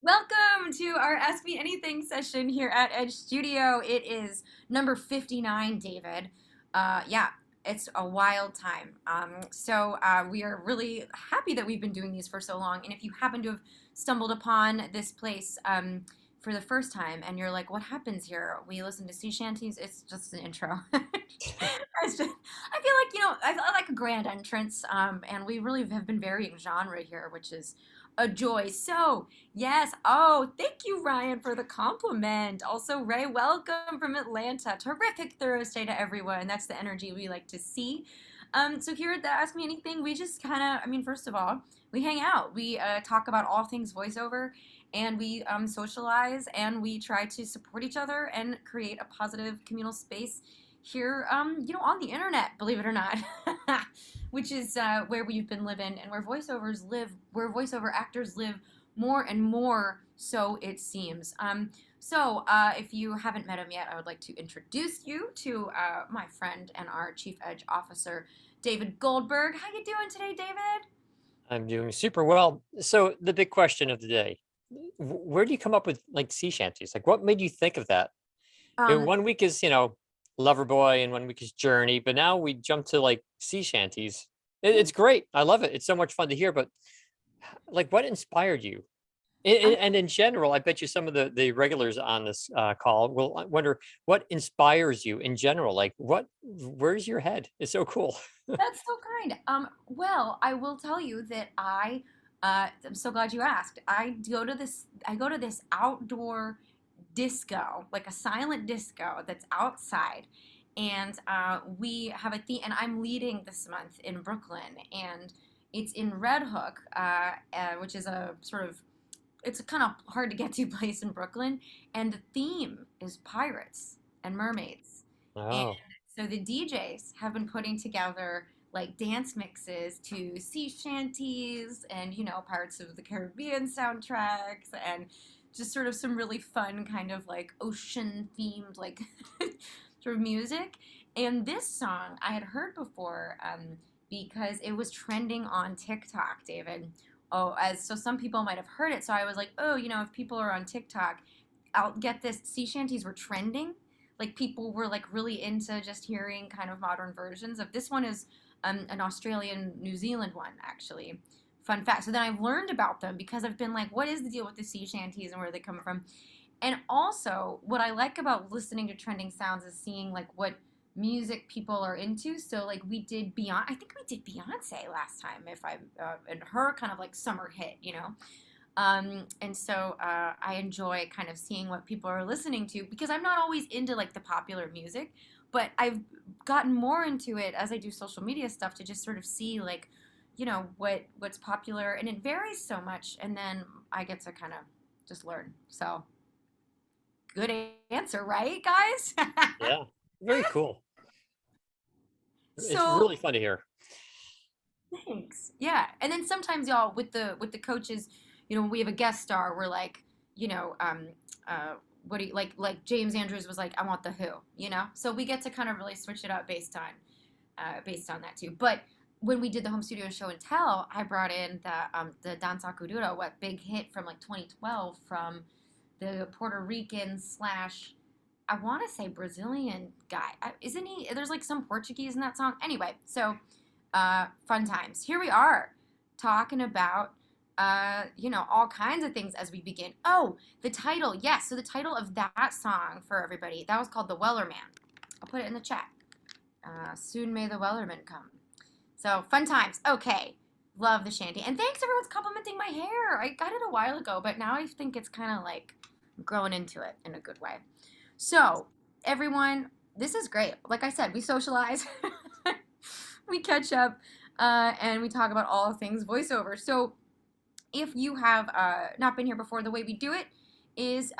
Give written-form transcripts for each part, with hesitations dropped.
Welcome to our Ask Me Anything session here at Edge Studio. It is number 59, David. Yeah, it's a wild time. We are really happy that we've been doing these for so long. And if you happen to have stumbled upon this place for the first time and you're like, what happens here? We listen to sea shanties. It's just an intro. I feel like, I like a grand entrance, and we really have been varying genre here, which is a joy. So, yes. Oh, thank you, Ryan, for the compliment. Also, Ray, welcome from Atlanta. Terrific Thursday to everyone. That's the energy we like to see. So here at the Ask Me Anything, we just kind of, first of all, we hang out. We talk about all things voiceover, and we socialize, and we try to support each other and create a positive communal space here, on the internet, believe it or not, which is where we've been living and where voiceovers live, where voiceover actors live more and more, so it seems. If you haven't met him yet, I would like to introduce you to my friend and our Chief Edge Officer, David Goldberg. How you doing today, David? I'm doing super well. So the big question of the day, where do you come up with like sea shanties? Like what made you think of that? Um, One week is, Loverboy and one week is Journey, but now we jump to like sea shanties. It's great. I love it. It's so much fun to hear, but like what inspired you? um, And in general, I bet you some of the regulars on this call will wonder what inspires you in general. Like where's your head? It's so cool. that's so kind. Well, I will tell you that I'm so glad you asked. I go to this outdoor disco, like a silent disco that's outside. And we have a theme, and I'm leading this month in Brooklyn, and it's in Red Hook, which is a sort of, it's a kind of hard to get to place in Brooklyn. And the theme is pirates and mermaids. And Oh, so the DJs have been putting together like dance mixes to sea shanties and, Pirates of the Caribbean soundtracks and just sort of some really fun kind of like ocean themed like sort of music. And this song I had heard before, because it was trending on TikTok, David. Oh, as so some people might have heard it. So I was like, oh, if people are on TikTok, I'll get this. Sea shanties were trending. Like people were like really into just hearing kind of modern versions of this one is an Australian New Zealand one actually. Fun fact. So then I've learned about them because I've been like, what is the deal with the sea shanties and where they come from? And also, what I like about listening to trending sounds is seeing like what music people are into. So like we did Beyonce. I think we did Beyonce last time, if I and her kind of like summer hit. I enjoy kind of seeing what people are listening to because I'm not always into like the popular music, but I've gotten more into it as I do social media stuff to just sort of see like, what's popular, and it varies so much, and then I get to kind of just learn. So good answer, right, guys? yeah. Very cool. It's So really fun to hear. thanks. Yeah. And then sometimes y'all with the coaches, we have a guest star, we're like, you know, um what do you like James Andrews was like, I want the Who. So we get to kind of really switch it up based on that too. But when we did the home studio show and tell, I brought in the Danza Kuduro, what big hit from like 2012 from the Puerto Rican slash I want to say Brazilian guy. Isn't he? There's like some Portuguese in that song. Anyway, so fun times. Here we are talking about, all kinds of things as we begin. Oh, the title. Yes. So the title of that song for everybody, that was called The Weller Man. I'll put it in the chat. Soon may the Wellerman come. So fun times. Okay. Love the shanty. And thanks everyone's complimenting my hair. I got it a while ago, but now I think it's kind of like growing into it in a good way. So, everyone, this is great. Like I said, we socialize, we catch up, and we talk about all things voiceover. So, if you have not been here before, the way we do it is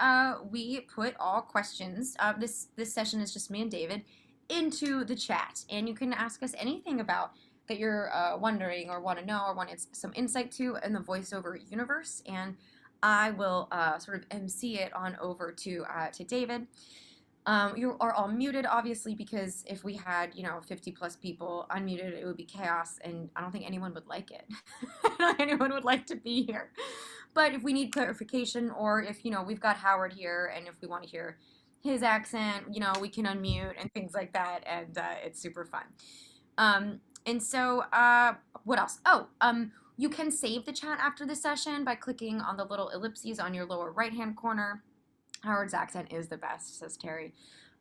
we put all questions. This session is just me and David into the chat, and you can ask us anything about that you're wondering or want to know or want some insight to in the voiceover universe, and I will sort of MC it on over to David. You are all muted, obviously, because if we had, 50 plus people unmuted, it would be chaos, and I don't think anyone would like it. I don't think anyone would like to be here. But if we need clarification, or if, we've got Howard here, and if we want to hear his accent, we can unmute and things like that, and it's super fun. And so, what else? Oh, you can save the chat after the session by clicking on the little ellipses on your lower right-hand corner. Howard's accent is the best, says Terry.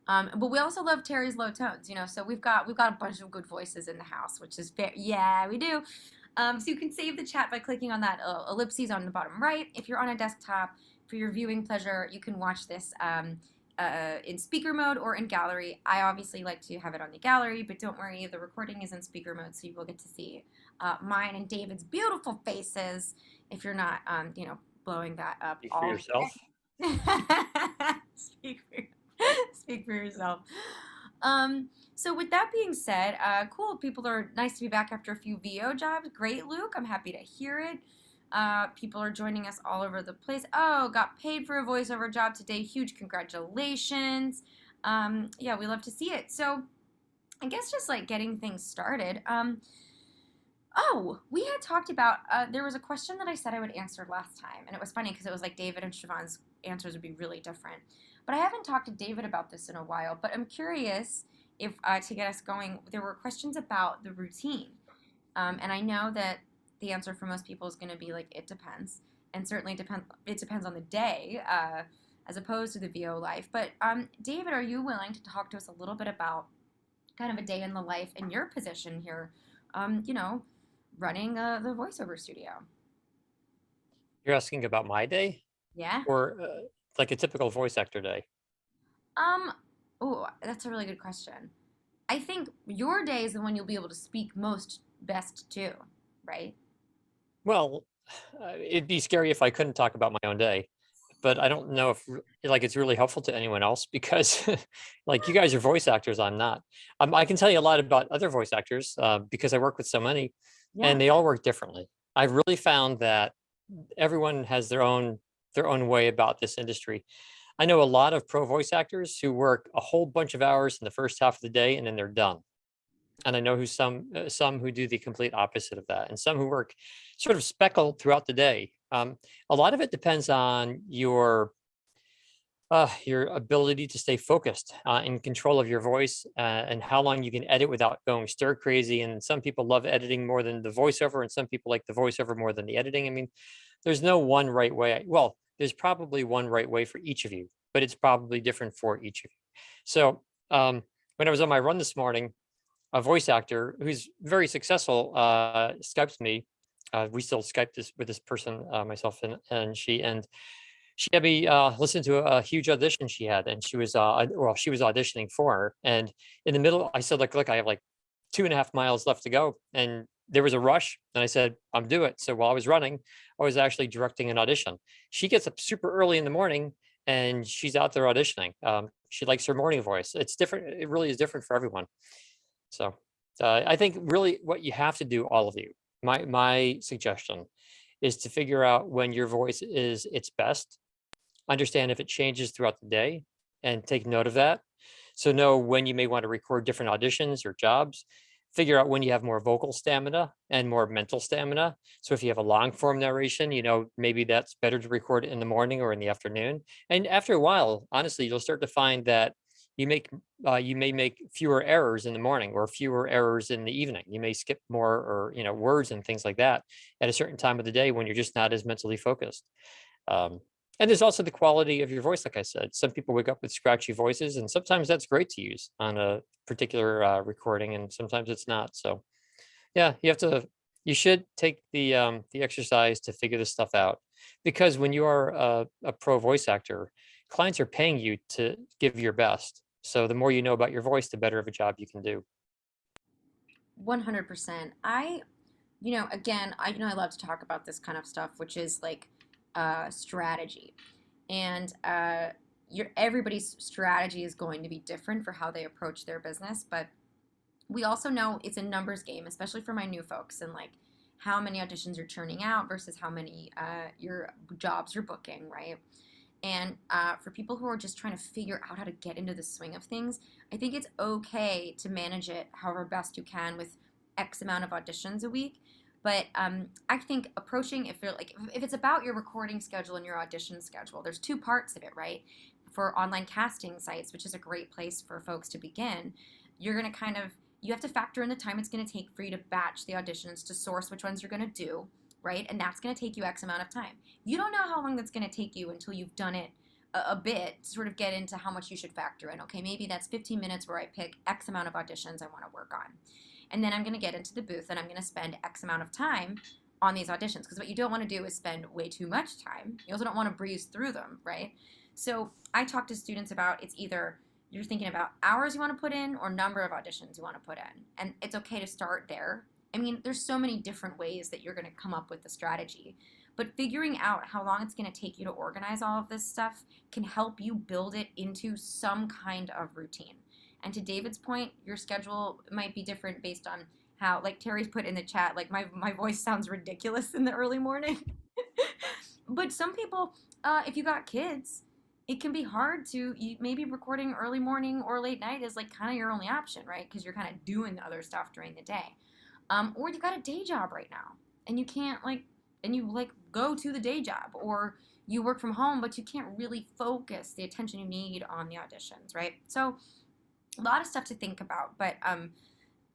But we also love Terry's low tones, so we've got a bunch of good voices in the house, which is yeah, we do. So you can save the chat by clicking on that ellipses on the bottom right. If you're on a desktop, for your viewing pleasure, you can watch this in speaker mode or in gallery. I obviously like to have it on the gallery, but don't worry, the recording is in speaker mode, so you will get to see mine and David's beautiful faces if you're not, blowing that up Speak for all yourself. speak for, speak for yourself. So with that being said, cool. People are nice to be back after a few VO jobs. Great, Luke. I'm happy to hear it. People are joining us all over the place. Oh, got paid for a voiceover job today. Huge congratulations. Yeah, we love to see it. So I guess just like getting things started. Oh, we had talked about, there was a question that I said I would answer last time, and it was funny because it was like David and Siobhán's answers would be really different. But I haven't talked to David about this in a while, but I'm curious if, to get us going, there were questions about the routine. And I know that the answer for most people is going to be like, it depends. And certainly it depends on the day, as opposed to the VO life. But David, are you willing to talk to us a little bit about kind of a day in the life in your position here, running the voiceover studio? You're asking about my day, Yeah. or like a typical voice actor day? Um. Oh, that's a really good question. I think your day is the one you'll be able to speak most best to, right? Well, it'd be scary if I couldn't talk about my own day, but I don't know if like it's really helpful to anyone else because like you guys are voice actors, I'm not. I can tell you a lot about other voice actors because I work with so many, Yeah. and they all work differently. I've really found that everyone has their own way about this industry. I know a lot of pro voice actors who work a whole bunch of hours in the first half of the day and then they're done. And I know who some who do the complete opposite of that, and some who work sort of speckled throughout the day. A lot of it depends on your ability to stay focused, in control of your voice, and how long you can edit without going stir crazy. And some people love editing more than the voiceover, and some people like the voiceover more than the editing. I mean, there's no one right way. Well, there's probably one right way for each of you, but it's probably different for each of you. So when I was on my run this morning, a voice actor who's very successful Skyped me. We still Skype this with this person, myself and she had me listen to a huge audition she had, and she was auditioning for her. And in the middle, I said, like, look, I have like 2.5 miles left to go, and there was a rush, and I said, I'm do it. So while I was running, I was actually directing an audition. She gets up super early in the morning, and she's out there auditioning. She likes her morning voice. It's different. It really is different for everyone. So I think really what you have to do, all of you, my suggestion is to figure out when your voice is its best, understand if it changes throughout the day, and take note of that. So know when you may want to record different auditions or jobs. Figure out when you have more vocal stamina and more mental stamina. So if you have a long form narration, maybe that's better to record in the morning or in the afternoon. And after a while, honestly, you'll start to find that you may make fewer errors in the morning or fewer errors in the evening. You may skip more or words and things like that at a certain time of the day when you're just not as mentally focused. Um, and there's also the quality of your voice. Like I said, some people wake up with scratchy voices, and sometimes that's great to use on a particular recording, and sometimes it's not. So, yeah, you should take the exercise to figure this stuff out, because when you are a pro voice actor, clients are paying you to give your best. So the more you know about your voice, the better of a job you can do. 100%. Again, I love to talk about this kind of stuff, which is like strategy. And everybody's strategy is going to be different for how they approach their business. But we also know it's a numbers game, especially for my new folks, and like how many auditions you're churning out versus how many your jobs you're booking, right? And for people who are just trying to figure out how to get into the swing of things, I think it's okay to manage it however best you can with X amount of auditions a week. But I think approaching, if you're like, if it's about your recording schedule and your audition schedule, there's two parts of it, right? For online casting sites, which is a great place for folks to begin, you're going to kind of, you have to factor in the time it's going to take for you to batch the auditions, to source which ones you're going to do, right? And that's going to take you X amount of time. You don't know how long that's going to take you until you've done it a bit to sort of get into how much you should factor in. Okay, maybe that's 15 minutes where I pick X amount of auditions I want to work on. And then I'm going to get into the booth and I'm going to spend X amount of time on these auditions. Because what you don't want to do is spend way too much time. You also don't want to breeze through them, right? So I talk to students about, it's either you're thinking about hours you want to put in or number of auditions you want to put in. And it's okay to start there. I mean, there's so many different ways that you're going to come up with the strategy. But figuring out how long it's going to take you to organize all of this stuff can help you build it into some kind of routine. And to David's point, your schedule might be different based on how, like Terry's put in the chat, like my voice sounds ridiculous in the early morning. But some people, if you got kids, it can be hard to, maybe recording early morning or late night is like kind of your only option, right? Because you're kind of doing the other stuff during the day. Or you got a day job right now and you can't and you go to the day job, or you work from home, but you can't really focus the attention you need on the auditions, right? So a lot of stuff to think about, but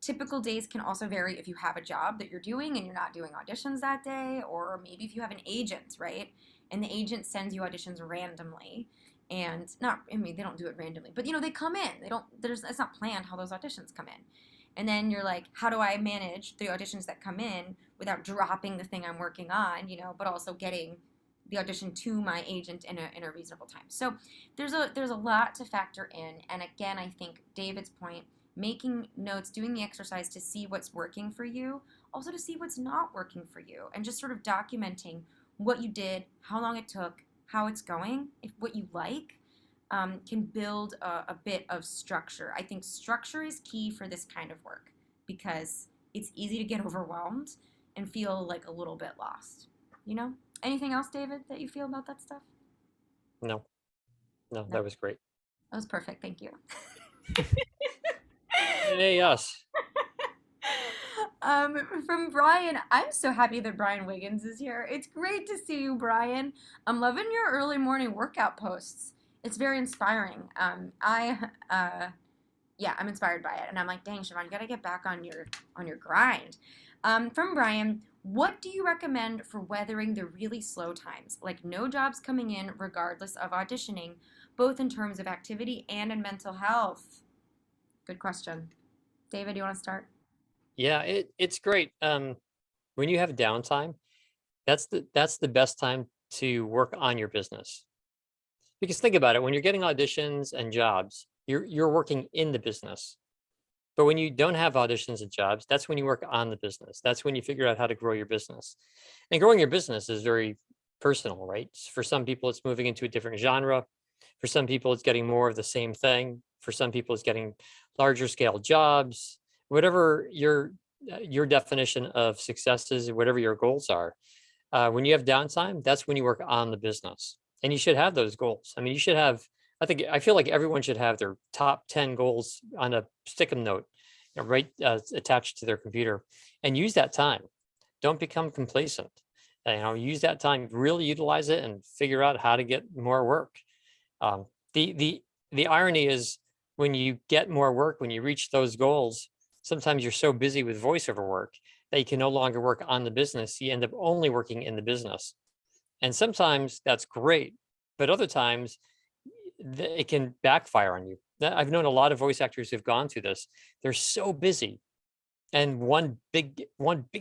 typical days can also vary if you have a job that you're doing and you're not doing auditions that day, or maybe if you have an agent, right? And the agent sends you auditions randomly, and not, I mean, they don't do it randomly, but they come in. It's not planned how those auditions come in. And then you're like, how do I manage the auditions that come in without dropping the thing I'm working on, but also getting the audition to my agent in a reasonable time. So there's a lot to factor in. And again, I think David's point, making notes, doing the exercise to see what's working for you, also to see what's not working for you, and just sort of documenting what you did, how long it took, how it's going, if what you like, can build a bit of structure. I think structure is key for this kind of work because it's easy to get overwhelmed and feel like a little bit lost. Anything else, David, that you feel about that stuff? No, no, No, that was great. that was perfect. Thank you. Hey, us. From Brian, I'm so happy that Brian Wiggins is here. It's great to see you, Brian. I'm loving your early morning workout posts. It's very inspiring. Yeah, I'm inspired by it, and I'm like, dang, Siobhán, you gotta get back on your grind. From Brian, what do you recommend for weathering the really slow times, like no jobs coming in regardless of auditioning, both in terms of activity and in mental health? Good question. David, you want to start? Yeah, it's great. When you have downtime, that's the best time to work on your business. Because think about it, when you're getting auditions and jobs, you're working in the business. But when you don't have auditions and jobs, that's when you work on the business. That's when you figure out how to grow your business. And growing your business is very personal, right? For some people, it's moving into a different genre. For some people, it's getting more of the same thing. For some people, it's getting larger scale jobs. Whatever your definition of success is, whatever your goals are, when you have downtime, that's when you work on the business. And you should have those goals. I mean, you should have, I feel like everyone should have their top 10 goals on a stick 'em note, right, attached to their computer, and use that time. Don't become complacent. Use that time, really utilize it, and figure out how to get more work. Um, the irony is, when you get more work, when you reach those goals, sometimes you're so busy with voiceover work that you can no longer work on the business. You end up only working in the business. And sometimes that's great, but other times it can backfire on you. I've known a lot of voice actors who've gone through this. They're so busy, and one big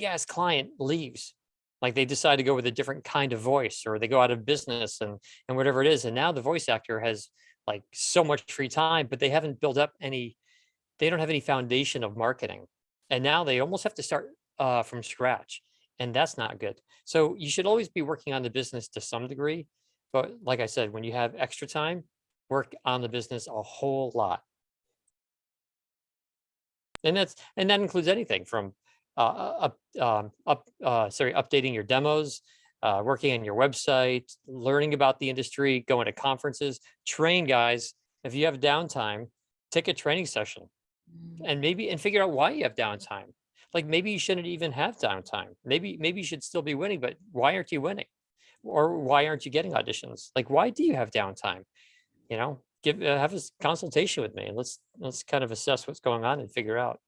ass client leaves. Like they decide to go with a different kind of voice, or they go out of business, and whatever it is. And now the voice actor has like so much free time, but they haven't built up any. They don't have any foundation of marketing, and now they almost have to start from scratch, and that's not good. So you should always be working on the business to some degree, but like I said, when you have extra time, work on the business a whole lot. And that includes anything from updating your demos, working on your website, learning about the industry, going to conferences, train guys. If you have downtime, take a training session, and figure out why you have downtime. Like maybe you shouldn't even have downtime. Maybe you should still be winning, but why aren't you winning? Or why aren't you getting auditions? Like why do you have downtime? Give have this consultation with me and let's kind of assess what's going on and figure out.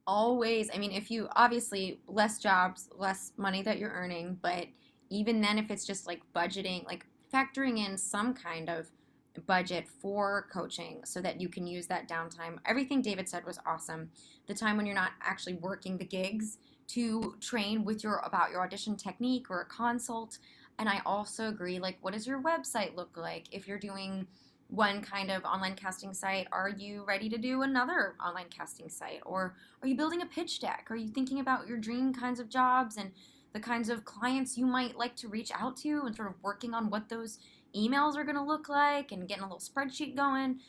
Always, I mean, if you obviously less jobs, less money that you're earning, but even then, if it's just like budgeting, like factoring in some kind of budget for coaching so that you can use that downtime. Everything David said was awesome. The time when you're not actually working the gigs to train with your about your audition technique or a consult. And I also agree, like, what does your website look like? If you're doing one kind of online casting site, are you ready to do another online casting site? Or are you building a pitch deck? Are you thinking about your dream kinds of jobs and the kinds of clients you might like to reach out to and sort of working on what those emails are going to look like and getting a little spreadsheet going?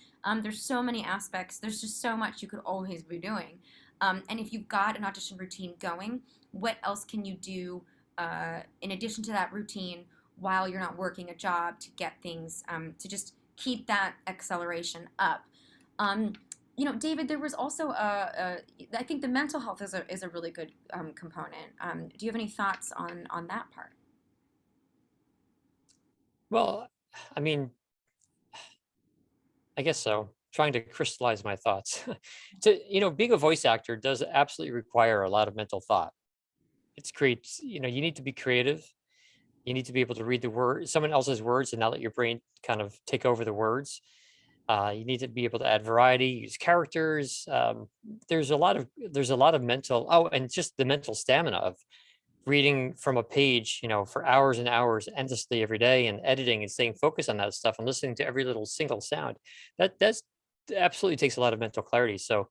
There's so many aspects. There's just so much you could always be doing. And if you've got an audition routine going, what else can you do in addition to that routine while you're not working a job to get things to just keep that acceleration up? Um, David, there was also I think the mental health is a really good component. Do you have any thoughts on that part? Well, I mean, I guess so. Trying to crystallize my thoughts. Being a voice actor does absolutely require a lot of mental thought. It's creates, you need to be creative. You need to be able to read the word, someone else's words, and not let your brain kind of take over the words. You need to be able to add variety, use characters. There's a lot of mental. Oh, and just the mental stamina of reading from a page, for hours and hours endlessly every day, and editing and staying focused on that stuff and listening to every little single sound. That's absolutely takes a lot of mental clarity. So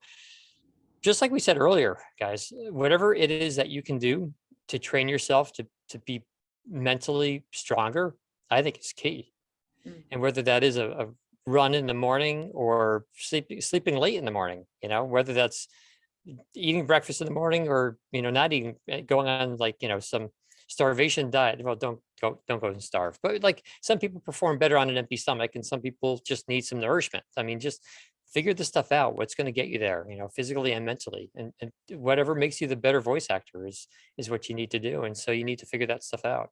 just like we said earlier, guys, whatever it is that you can do to train yourself to be mentally stronger, I think is key. Mm. And whether that is a run in the morning or sleeping late in the morning, whether that's eating breakfast in the morning or not eating, going on like some starvation diet. Well, don't go and starve, but like some people perform better on an empty stomach and some people just need some nourishment. I mean, just figure this stuff out, what's going to get you there, physically and mentally, and whatever makes you the better voice actor is what you need to do. And so you need to figure that stuff out.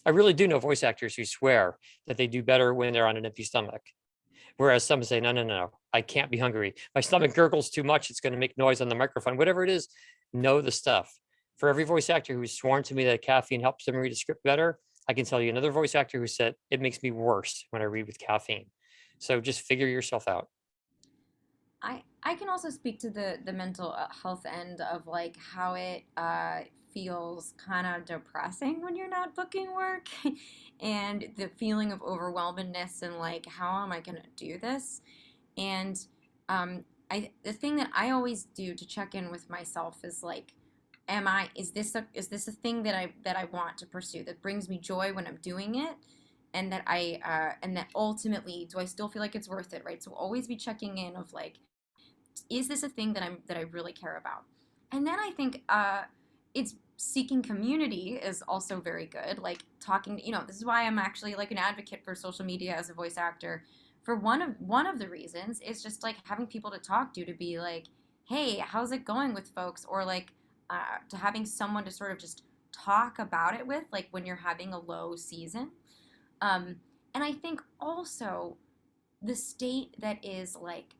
I really do know voice actors who swear that they do better when they're on an empty stomach. Whereas some say, no, no, no, I can't be hungry. My stomach gurgles too much. It's going to make noise on the microphone. Whatever it is, know the stuff. For every voice actor who's sworn to me that caffeine helps them read a script better, I can tell you another voice actor who said it makes me worse when I read with caffeine. So just figure yourself out. I can also speak to the mental health end of like how it feels kind of depressing when you're not booking work and the feeling of overwhelmedness and like how am I going to do this? And the thing that I always do to check in with myself is like, is this a thing that I want to pursue that brings me joy when I'm doing it? And that ultimately, do I still feel like it's worth it, right? So always be checking in of like, is this a thing that I really care about? And then I think it's seeking community is also very good. Like talking, this is why I'm actually like an advocate for social media as a voice actor. For one of the reasons is just like having people to talk to be like, hey, how's it going with folks? Or like to having someone to sort of just talk about it with, like when you're having a low season. Um, and I think also the state that is like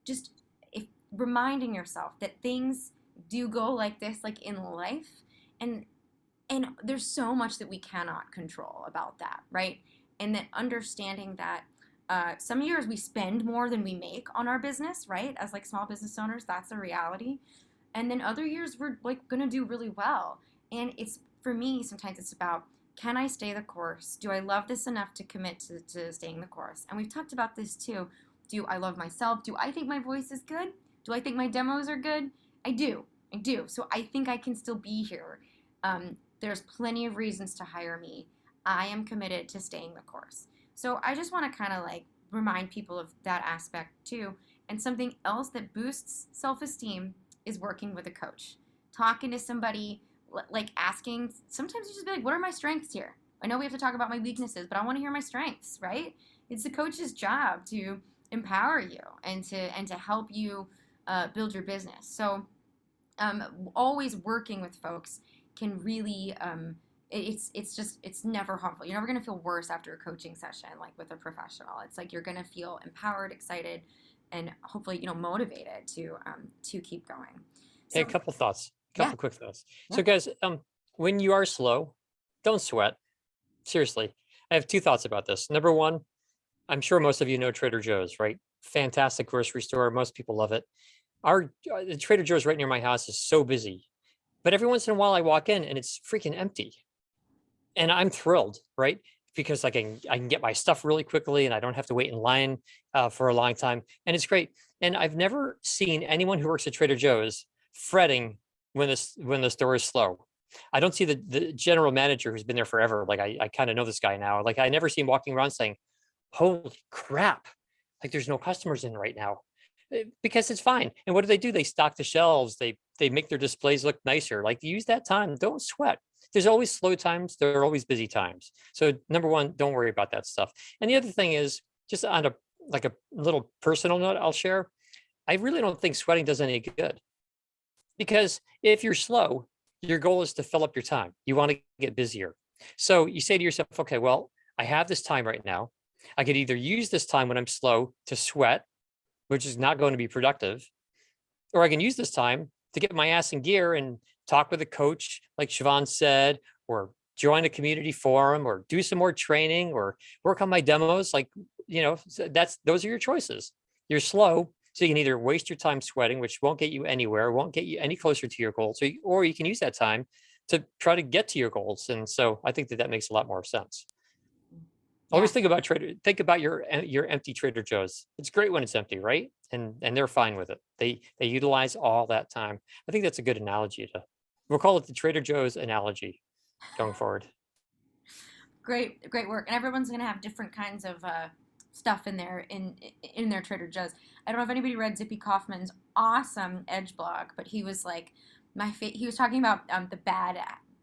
just if reminding yourself that things do go like this like in life, and there's so much that we cannot control about that, right? And that understanding that some years we spend more than we make on our business, right? As like small business owners, that's a reality. And then other years we're like gonna do really well. And it's for me, sometimes it's about, can I stay the course? Do I love this enough to commit to staying the course? And we've talked about this too. Do I love myself? Do I think my voice is good? Do I think my demos are good? I do. I do. So I think I can still be here. There's plenty of reasons to hire me. I am committed to staying the course. So I just want to kind of like remind people of that aspect too. And something else that boosts self esteem is working with a coach, talking to somebody, like asking. Sometimes you just be like, what are my strengths here? I know we have to talk about my weaknesses, but I want to hear my strengths, right? It's the coach's job to empower you and to help you build your business. So always working with folks can really it's never harmful. You're never going to feel worse after a coaching session like with a professional. It's like you're going to feel empowered, excited, and hopefully motivated to keep going. Hey, a So couple thoughts, a yeah, couple quick thoughts. yeah. So, guys, when you are slow, don't sweat. Seriously, I have two thoughts about this. Number one, I'm sure most of you know Trader Joe's, right? Fantastic grocery store. Most people love it. The Trader Joe's right near my house is so busy, but every once in a while I walk in and it's freaking empty, and I'm thrilled, right? Because I can get my stuff really quickly, and I don't have to wait in line for a long time, and it's great. And I've never seen anyone who works at Trader Joe's fretting when the store is slow. I don't see the general manager who's been there forever. Like I kind of know this guy now. Like I never see him walking around saying, "Holy crap! Like there's no customers in right now." Because it's fine. And what do? They stock the shelves. They make their displays look nicer. Like use that time. Don't sweat. There's always slow times. There are always busy times. So number one, don't worry about that stuff. And the other thing is just on a like a little personal note I'll share. I really don't think sweating does any good, because if you're slow, your goal is to fill up your time. You want to get busier. So you say to yourself, okay, well, I have this time right now. I could either use this time when I'm slow to sweat, which is not going to be productive, or I can use this time to get my ass in gear and talk with a coach, like Siobhán said, or join a community forum, or do some more training, or work on my demos. Like, those are your choices. You're slow, so you can either waste your time sweating, which won't get you anywhere, won't get you any closer to your goal. Or you can use that time to try to get to your goals. And so I think that makes a lot more sense. Always Yeah. think about your empty Trader Joe's. It's great when it's empty, right? And they're fine with it. They utilize all that time. I think that's a good analogy we'll call it the Trader Joe's analogy going forward. Great work. And everyone's gonna have different kinds of stuff in their Trader Joe's. I don't know if anybody read Zippy Kaufman's awesome Edge blog, but he was like he was talking about the bad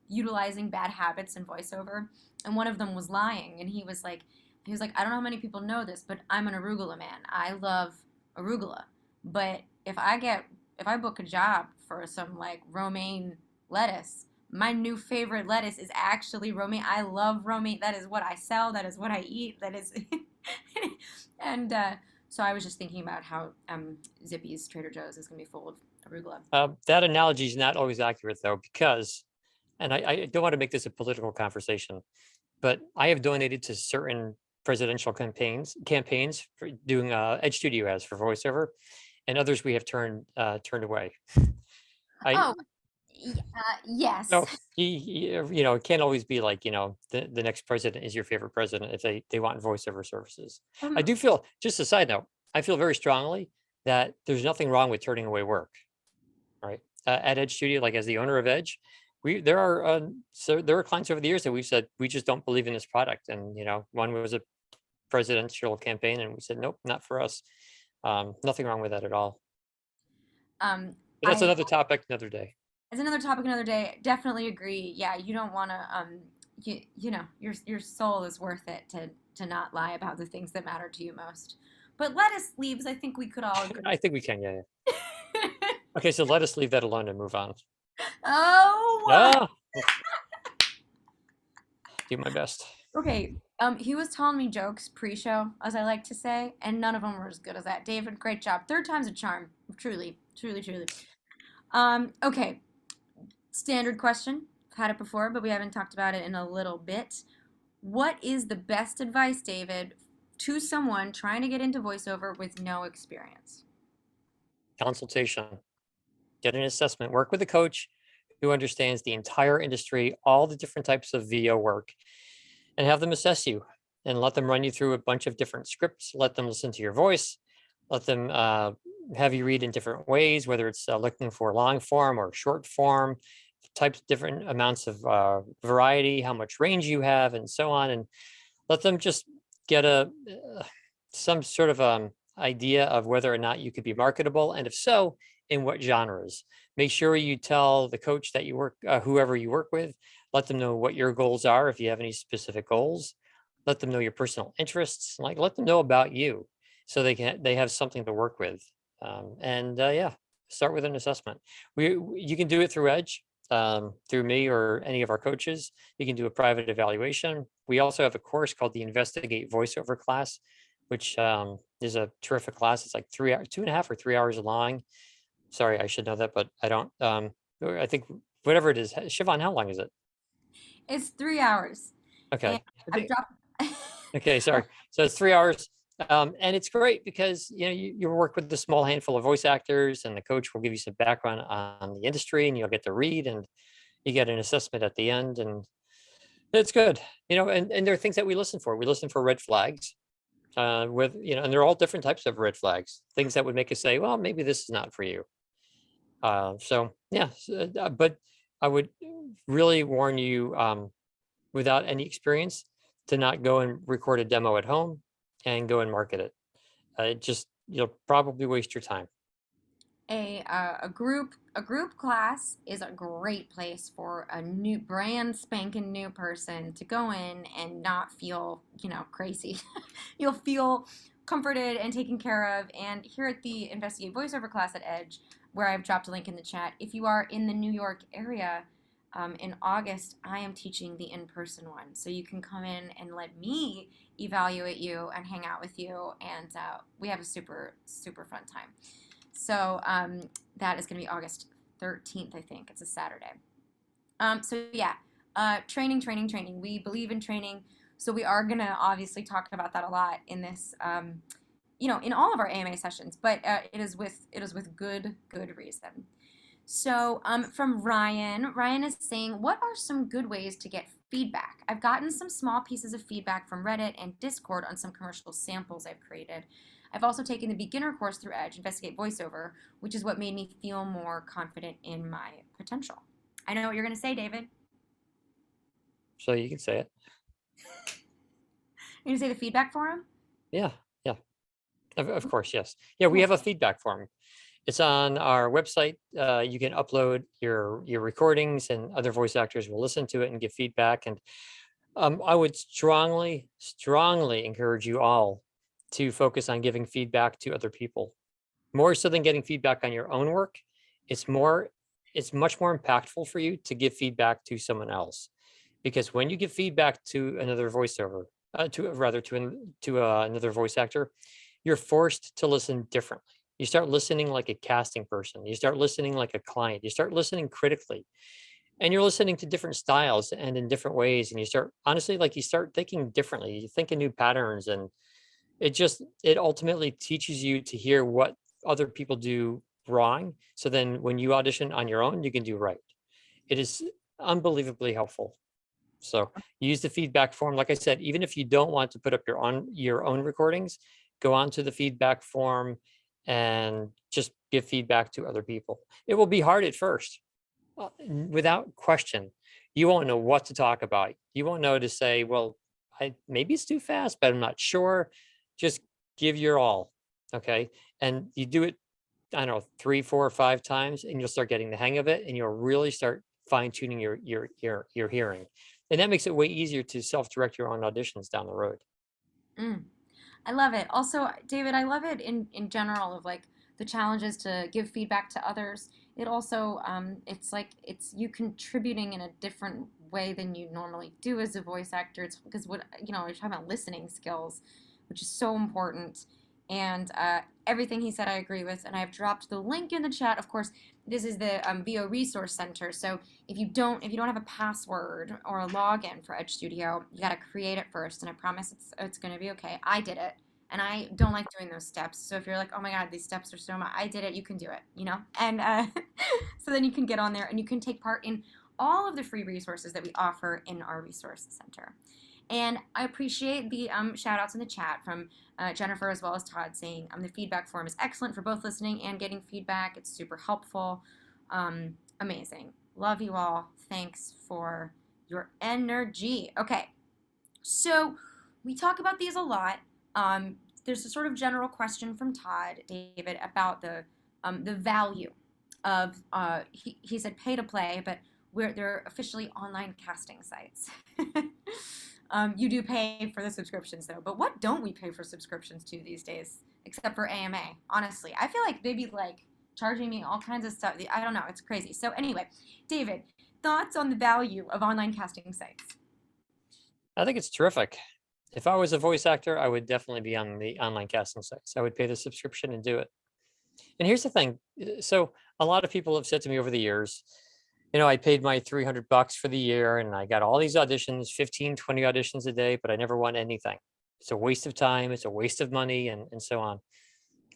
utilizing bad habits in voiceover, and one of them was lying. And he was like, I don't know how many people know this, but I'm an arugula man. I love arugula, but if I book a job for some like romaine lettuce, my new favorite lettuce is actually romaine. I love romaine. That is what I sell. That is what I eat. That is, and so I was just thinking about how Zippy's Trader Joe's is gonna be full of arugula. That analogy is not always accurate though, because, and I don't want to make this a political conversation, but I have donated to certain presidential campaigns for doing Edge Studio ads for voiceover, and others we have turned away. I Oh, yes. So it can't always be like, the next president is your favorite president if they want voiceover services. I Um, do feel, just a side note, I feel very strongly that there's nothing wrong with turning away work, right? At Edge Studio, like as the owner of Edge, there are clients over the years that we've said we just don't believe in this product, and one was a presidential campaign, and we said nope, not for us. Nothing wrong with that at all. But that's I another topic, another day. As another topic another day. Definitely agree. Yeah, you don't want to your soul is worth it to not lie about the things that matter to you most. But lettuce leaves, I think we could all agree. I think we can, yeah. Okay, so let us leave that alone and move on. Oh, Ah, do my best. okay. He was telling me jokes pre-show, as I like to say, and none of them were as good as that. David, great job. Third time's a charm. Truly, truly, truly. Okay. Standard question. I've had it before, but we haven't talked about it in a little bit. What is the best advice, David, to someone trying to get into voiceover with no experience? Consultation. Get an assessment. Work with a coach who understands the entire industry, all the different types of VO work, and have them assess you and let them run you through a bunch of different scripts. Let them listen to your voice. Let them have you read in different ways, whether it's looking for long form or short form, types, different amounts of variety, how much range you have, and so on. And let them just get some sort of idea of whether or not you could be marketable, and if so, in what genres. Make sure you tell the coach that you work, whoever you work with, let them know what your goals are if you have any specific goals. Let them know your personal interests. Like let them know about you, so they have something to work with. And yeah, Start with an assessment. You can do it through Edge, through me or any of our coaches. You can do a private evaluation. We also have a course called the Investigate Voiceover class, which is a terrific class. It's like 3 hours, 2.5 or 3 hours long. Sorry, I should know that, but I don't. I think whatever it is, Siobhán, how long is it? It's 3 hours, and Okay, I I've think. dropped. Okay, sorry. So it's 3 hours. And it's great because you work with the small handful of voice actors, and the coach will give you some background on the industry, and you'll get to read, and you get an assessment at the end, and it's good. And there are things that we listen for. We listen for red flags, and they're all different types of red flags. Things that would make us say, well, maybe this is not for you. So yeah, but I would really warn you, without any experience, to not go and record a demo at home and go and market it. You'll probably waste your time. A group class is a great place for a new brand spanking new person to go in and not feel crazy. You'll feel comforted and taken care of. And here at the Investigate Voiceover class at Edge, where I've dropped a link in the chat, if you are in the New York area, in August I am teaching the in-person one, so you can come in and let me evaluate you and hang out with you, and we have a super super fun time. So that is going to be August 13th, I think. It's a Saturday. So yeah, training, training, training. We believe in training. So we are going to obviously talk about that a lot in this, in all of our AMA sessions, but it is with good reason. So from Ryan is saying, what are some good ways to get feedback? I've gotten some small pieces of feedback from Reddit and Discord on some commercial samples I've created. I've also taken the beginner course through Edge, Investigate Voiceover, which is what made me feel more confident in my potential. I know what you're going to say, David. So you can say it. You're going to say the feedback forum? Yeah, yeah. Of course, yes. Yeah, we Cool. have a feedback form. It's on our website. You can upload your recordings, and other voice actors will listen to it and give feedback. And I would strongly, strongly encourage you all to focus on giving feedback to other people, more so than getting feedback on your own work. It's more, it's much more impactful for you to give feedback to someone else, because when you give feedback to another voiceover, to another voice actor, you're forced to listen differently. You start listening like a casting person. You start listening like a client. You start listening critically, and you're listening to different styles and in different ways. And you start, honestly, like, you start thinking differently. You think in new patterns, and it ultimately teaches you to hear what other people do wrong. So then when you audition on your own, you can do right. It is unbelievably helpful. So use the feedback form. Like I said, even if you don't want to put up your own recordings, go on to the feedback form and just give feedback to other people. It will be hard at first, without question. You won't know what to talk about. You won't know to say, well, maybe it's too fast, but I'm not sure. Just give your all. Okay. And you do it, I don't know, 3, 4, or 5 times, and you'll start getting the hang of it, and you'll really start fine tuning your hearing. And that makes it way easier to self-direct your own auditions down the road. Mm. I love it. Also, David, I love it in general of like the challenges to give feedback to others. It also, it's like it's you contributing in a different way than you normally do as a voice actor. It's because you're talking about listening skills, which is so important. And everything he said, I agree with. And I've dropped the link in the chat. Of course, this is the VO Resource Center. So if you don't have a password or a login for Edge Studio, you got to create it first. And I promise it's going to be okay. I did it, and I don't like doing those steps. So if you're like, oh my god, these steps are so much, I did it. You can do it. And so then you can get on there and you can take part in all of the free resources that we offer in our resource center. And I appreciate the shout outs in the chat from Jennifer as well as Todd saying the feedback form is excellent for both listening and getting feedback. It's super helpful. Amazing. Love you all. Thanks for your energy. Okay, so we talk about these a lot. There's a sort of general question from Todd, David, about the value of he said pay to play, but they're officially online casting sites. You do pay for the subscriptions though, but what don't we pay for subscriptions to these days, except for AMA? Honestly, I feel like maybe like charging me all kinds of stuff. I don't know. It's crazy. So anyway, David, thoughts on the value of online casting sites? I think it's terrific. If I was a voice actor, I would definitely be on the online casting sites. I would pay the subscription and do it. And here's the thing. So a lot of people have said to me over the years, I paid my $300 for the year and I got all these auditions, 15, 20 auditions a day, but I never won anything. It's a waste of time. It's a waste of money and so on.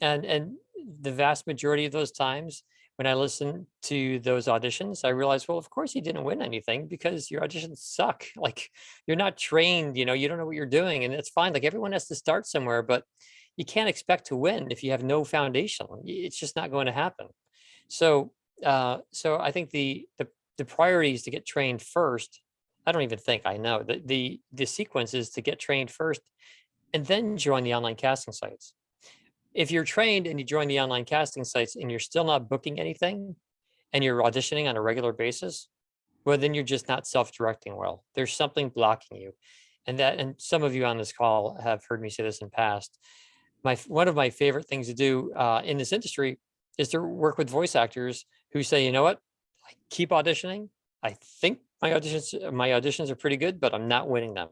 And the vast majority of those times when I listen to those auditions, I realize, well, of course you didn't win anything because your auditions suck. Like you're not trained, you don't know what you're doing. And it's fine. Like everyone has to start somewhere, but you can't expect to win if you have no foundation. It's just not going to happen. So so I think the priority is to get trained first. I don't even think I know. The sequence is to get trained first and then join the online casting sites. If you're trained and you join the online casting sites and you're still not booking anything and you're auditioning on a regular basis, well, then you're just not self-directing well. There's something blocking you. And some of you on this call have heard me say this in past. One of my favorite things to do in this industry is to work with voice actors who say, you know what, I keep auditioning. I think my auditions are pretty good, but I'm not winning them.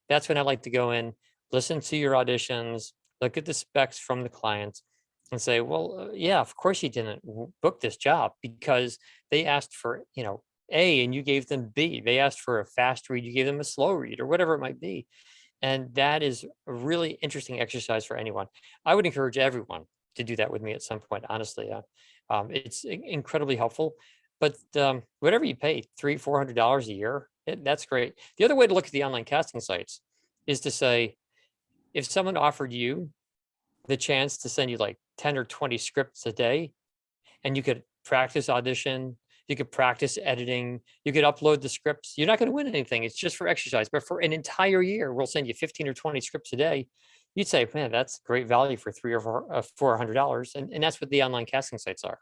That's when I like to go in, listen to your auditions, look at the specs from the client and say, well, yeah, of course you didn't book this job because they asked for, A and you gave them B. They asked for a fast read, you gave them a slow read or whatever it might be. And that is a really interesting exercise for anyone. I would encourage everyone to do that with me at some point, honestly. It's incredibly helpful. But whatever you pay, $300, $400 a year, that's great. The other way to look at the online casting sites is to say, if someone offered you the chance to send you like 10 or 20 scripts a day and you could practice audition, you could practice editing, you could upload the scripts, you're not going to win anything. It's just for exercise. But for an entire year, we'll send you 15 or 20 scripts a day. You'd say, man, that's great value for $300 or $400. And that's what the online casting sites are.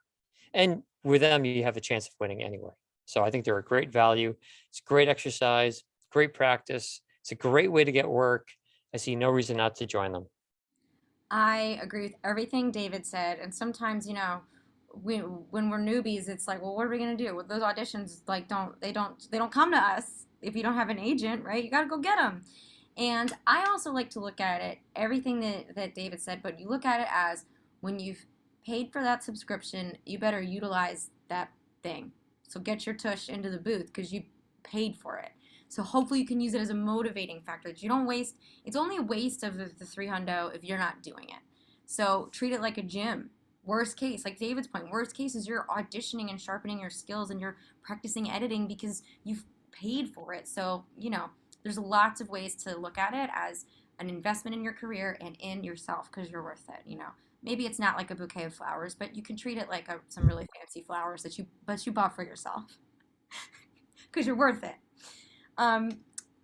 And with them, you have a chance of winning anyway. So I think they're a great value. It's great exercise, great practice. It's a great way to get work. I see no reason not to join them. I agree with everything David said. And sometimes, when we're newbies, it's like, well, what are we gonna do? Well, those auditions, like, they don't come to us if you don't have an agent, right? You gotta go get them. And I also like to look at it, everything that David said, but you look at it as when you've paid for that subscription, you better utilize that thing. So get your tush into the booth because you paid for it. So hopefully you can use it as a motivating factor that you don't waste. It's only a waste of the 300 if you're not doing it. So treat it like a gym. Worst case, like David's point, worst case is you're auditioning and sharpening your skills and you're practicing editing because you've paid for it. So, there's lots of ways to look at it as an investment in your career and in yourself because you're worth it. Maybe it's not like a bouquet of flowers, but you can treat it like some really fancy flowers that you bought for yourself because you're worth it. Um,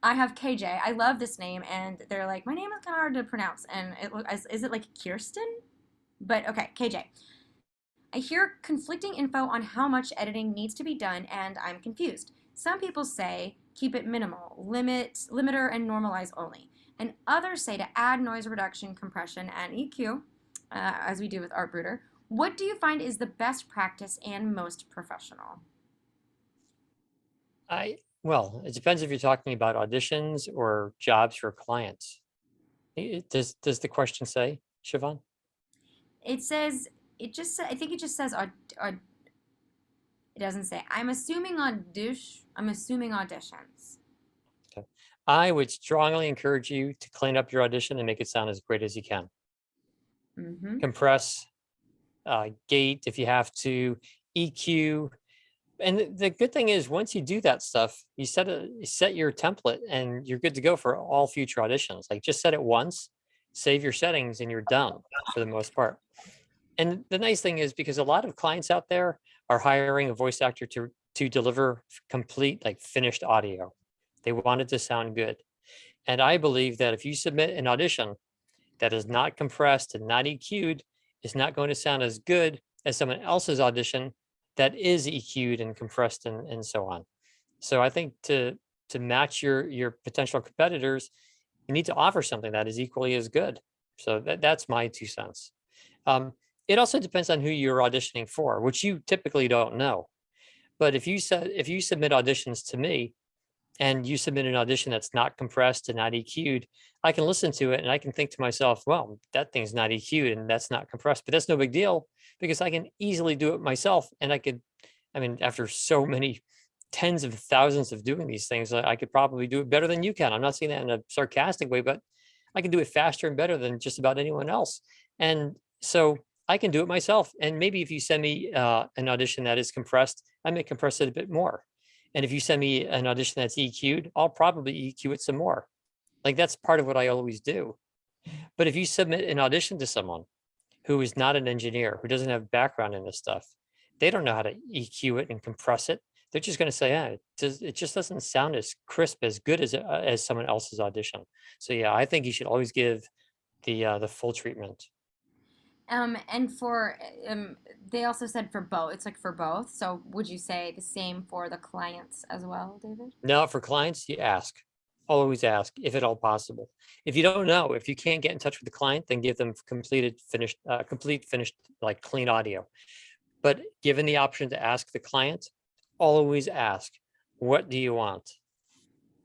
I have KJ. I love this name, and they're like, my name is kind of hard to pronounce. And is it like Kirsten? But okay, KJ. I hear conflicting info on how much editing needs to be done, and I'm confused. Some people say keep it minimal, limiter, and normalize only. And others say to add noise reduction, compression, and EQ, as we do with Artbrooder. What do you find is the best practice and most professional? Well, it depends if you're talking about auditions or jobs for clients. Does the question say, Siobhan? It says I think it just says it doesn't say. I'm assuming auditions. Okay. I would strongly encourage you to clean up your audition and make it sound as great as you can. Mm-hmm. Compress, gate if you have to, EQ. And the good thing is, once you do that stuff, you set your template, and you're good to go for all future auditions. Like just set it once, save your settings, and you're done for the most part. And the nice thing is, because a lot of clients out there are hiring a voice actor to deliver complete, like finished audio. They want it to sound good. And I believe that if you submit an audition that is not compressed and not EQ'd, it's not going to sound as good as someone else's audition that is EQ'd and compressed and so on. So I think to match your potential competitors, you need to offer something that is equally as good. So that's my 2 cents. Um, It also depends on who you're auditioning for, which you typically don't know. But if you submit auditions to me and you submit an audition that's not compressed and not EQ'd, I can listen to it and I can think to myself, well, that thing's not EQ'd and that's not compressed, but that's no big deal because I can easily do it myself. And I mean, after so many tens of thousands of doing these things, I could probably do it better than you can. I'm not saying that in a sarcastic way, but I can do it faster and better than just about anyone else. And so I can do it myself. And maybe if you send me an audition that is compressed, I may compress it a bit more. And if you send me an audition that's EQ'd, I'll probably EQ it some more. Like that's part of what I always do. But if you submit an audition to someone who is not an engineer, who doesn't have background in this stuff, they don't know how to EQ it and compress it. They're just going to say, yeah, it just doesn't sound as crisp, as good as someone else's audition. So yeah, I think you should always give the full treatment. And for they also said for both. It's like for both. So would you say the same for the clients as well, David? Now, for clients, you ask. Always ask if at all possible. If you don't know, if you can't get in touch with the client, then give them complete finished, like clean audio. But given the option to ask the client, always ask, what do you want?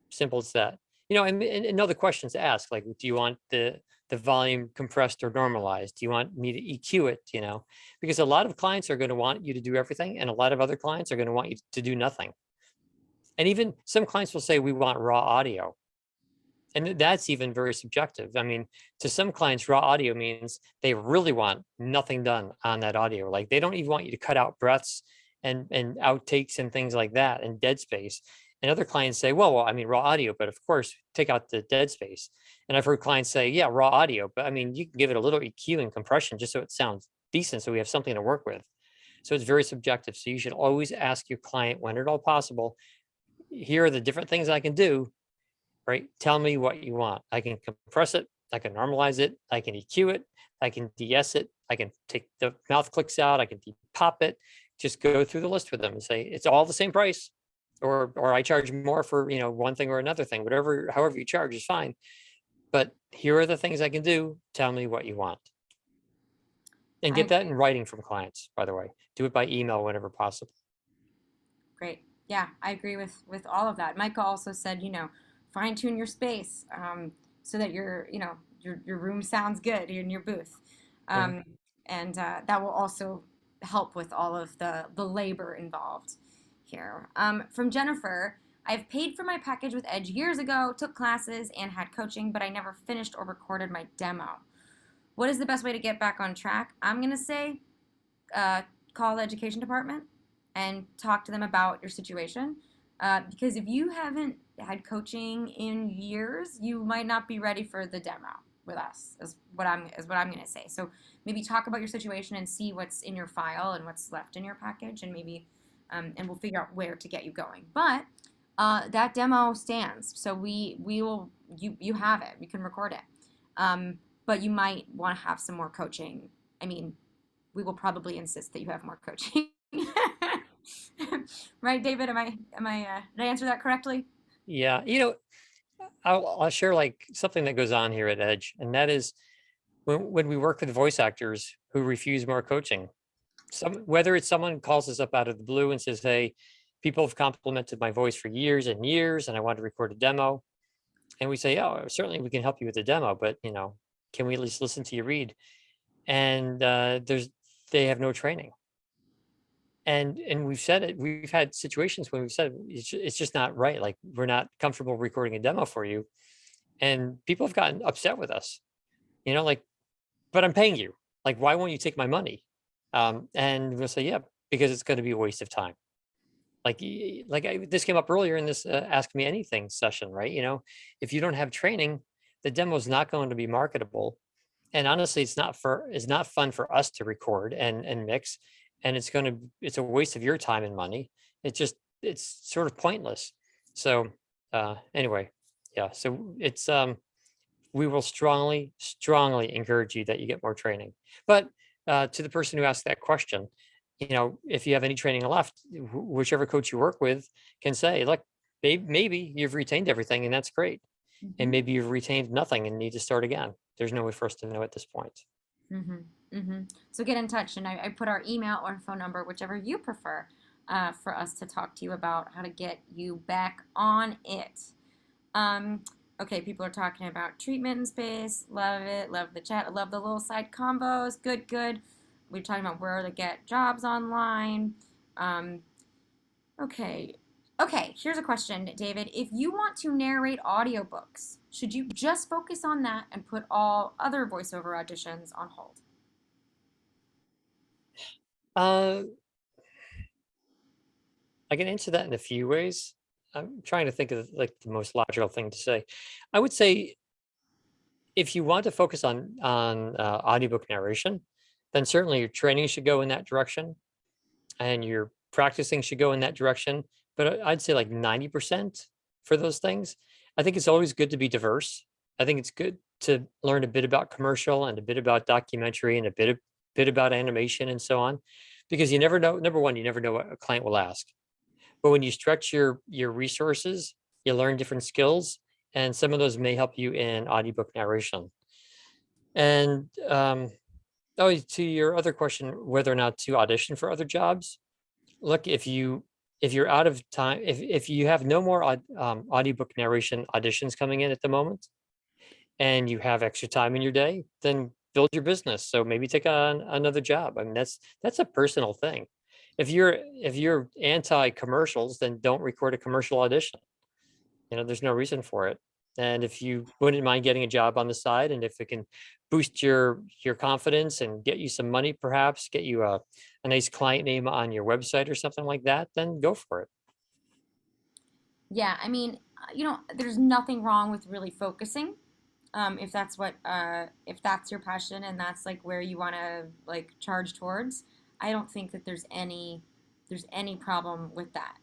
Simple as that. And other questions to ask, like, do you want the volume compressed or normalized? Do you want me to EQ it? Because a lot of clients are going to want you to do everything, and a lot of other clients are going to want you to do nothing. And even some clients will say, we want raw audio. And that's even very subjective. I mean, to some clients, raw audio means they really want nothing done on that audio. Like they don't even want you to cut out breaths and outtakes and things like that and dead space. And other clients say, well, I mean, raw audio, but of course, take out the dead space. And I've heard clients say, yeah, raw audio, but I mean, you can give it a little EQ and compression just so it sounds decent, so we have something to work with. So it's very subjective. So you should always ask your client, when at all possible, here are the different things I can do, right? Tell me what you want. I can compress it. I can normalize it. I can EQ it. I can de-ess it. I can take the mouth clicks out. I can pop it. Just go through the list with them and say, it's all the same price. Or I charge more for, one thing or another thing, whatever, however you charge is fine. But here are the things I can do. Tell me what you want. And I get that in agree. writing from clients, by the way. Do it by email whenever possible. Great. Yeah, I agree with all of that. Michael also said, fine tune your space so that your room sounds good in your booth, Mhm. um, and that will also help with all of the labor involved here. From Jennifer, I've paid for my package with Edge years ago, took classes, and had coaching, but I never finished or recorded my demo. What is the best way to get back on track? I'm gonna say uh, call the education department and talk to them about your situation. Because if you haven't had coaching in years, you might not be ready for the demo with us. Is what I'm going to say. So maybe talk about your situation and see what's in your file and what's left in your package, and maybe and we'll figure out where to get you going. But that demo stands, so we will you have it. We can record it. But you might want to have some more coaching. I mean, we will probably insist that you have more coaching. Right, David? Did I answer that correctly? Yeah. I'll share like something that goes on here at Edge, and that is when we work with voice actors who refuse more coaching. Whether it's someone calls us up out of the blue and says, "Hey, people have complimented my voice for years and years, and I want to record a demo," and we say, "Oh, certainly we can help you with the demo, but can we at least listen to you read?" And they have no training, and we've said it. We've had situations when we've said it's just not right. Like we're not comfortable recording a demo for you, and people have gotten upset with us. Like, but I'm paying you. Like, why won't you take my money? And we'll say, yeah, because it's going to be a waste of time. This came up earlier in this Ask Me Anything session, right? If you don't have training, the demo is not going to be marketable. And honestly, it's not fun for us to record and mix. And it's a waste of your time and money. It's sort of pointless. So anyway, yeah. So we will strongly, strongly encourage you that you get more training. But to the person who asked that question, if you have any training left, whichever coach you work with can say, look, maybe you've retained everything and that's great. And Mm-hmm. maybe you've retained nothing and need to start again. There's no way for us to know at this point. Mm-hmm. Mm-hmm. So get in touch, and I put our email or phone number, whichever you prefer, for us to talk to you about how to get you back on it. Um, okay, people are talking about treatment in space. Love it. Love the chat. I love the little side combos. Good, good. We're talking about where to get jobs online. Um, okay. Okay, here's a question, David. If you want to narrate audiobooks, should you just focus on that and put all other voiceover auditions on hold? Uh, I can answer that in a few ways. I'm trying to think of like the most logical thing to say. I would say if you want to focus on audiobook narration, then certainly your training should go in that direction, and your practicing should go in that direction. But I'd say like 90% for those things. I think it's always good to be diverse. I think it's good to learn a bit about commercial and a bit about documentary and bit about animation and so on, because you never know. Number one, you never know what a client will ask. But when you stretch your resources, you learn different skills, and some of those may help you in audiobook narration. And oh, to your other question, whether or not to audition for other jobs, look, if you're out of time, if you have no more audiobook narration auditions coming in at the moment, and you have extra time in your day, then build your business. So maybe take on another job. I mean, that's a personal thing. If you're anti commercials, then don't record a commercial audition. There's no reason for it. And if you wouldn't mind getting a job on the side, and if it can boost your confidence and get you some money, perhaps get you a nice client name on your website or something like that, then go for it. Yeah, I mean, there's nothing wrong with really focusing. If that's if that's your passion and that's like where you want to like charge towards, I don't think that there's any problem with that.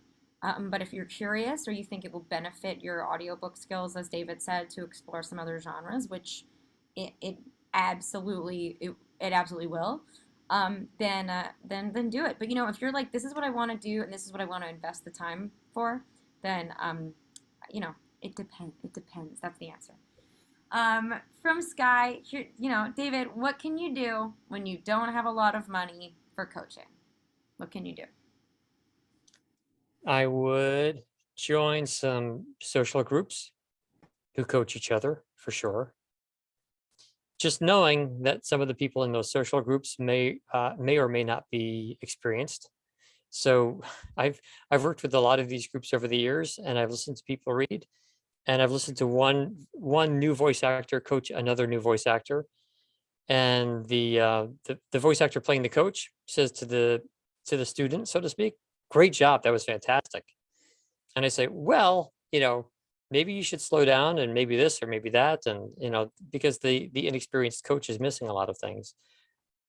But if you're curious or you think it will benefit your audiobook skills, as David said, to explore some other genres, which it it absolutely will, then do it. But if you're like, this is what I want to do and this is what I want to invest the time for, then you know, it depends. It depends. That's the answer. From Sky, here, David, what can you do when you don't have a lot of money for coaching? What can you do? I would join some social groups who coach each other for sure. Just knowing that some of the people in those social groups may or may not be experienced. So I've worked with a lot of these groups over the years, and I've listened to people read, and I've listened to one new voice actor coach another new voice actor, and the voice actor playing the coach says to the student, so to speak, "Great job, that was fantastic." And I say, "Well, maybe you should slow down, and maybe this or maybe that," and because the inexperienced coach is missing a lot of things.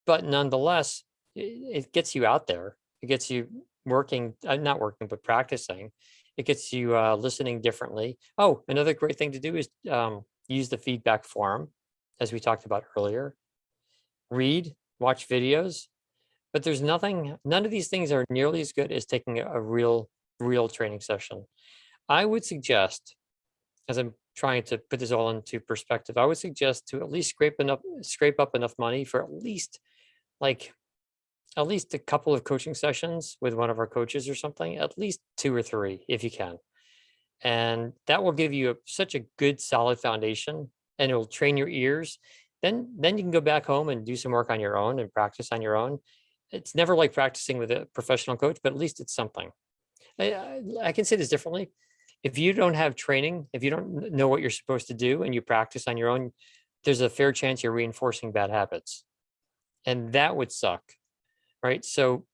But nonetheless, it gets you out there. It gets you working, not working, but practicing. It gets you listening differently. Oh, another great thing to do is use the feedback form, as we talked about earlier. Read, watch videos, but none of these things are nearly as good as taking a real training session. I would suggest, as I'm trying to put this all into perspective, I would suggest to at least scrape up enough money for like at least a couple of coaching sessions with one of our coaches or something, at least two or three if you can. And that will give you such a good solid foundation, and it will train your ears. Then you can go back home and do some work on your own and practice on your own. It's never like practicing with a professional coach, but at least it's something. I can say this differently. If you don't have training, if you don't know what you're supposed to do and you practice on your own, there's a fair chance you're reinforcing bad habits. And that would suck, right? So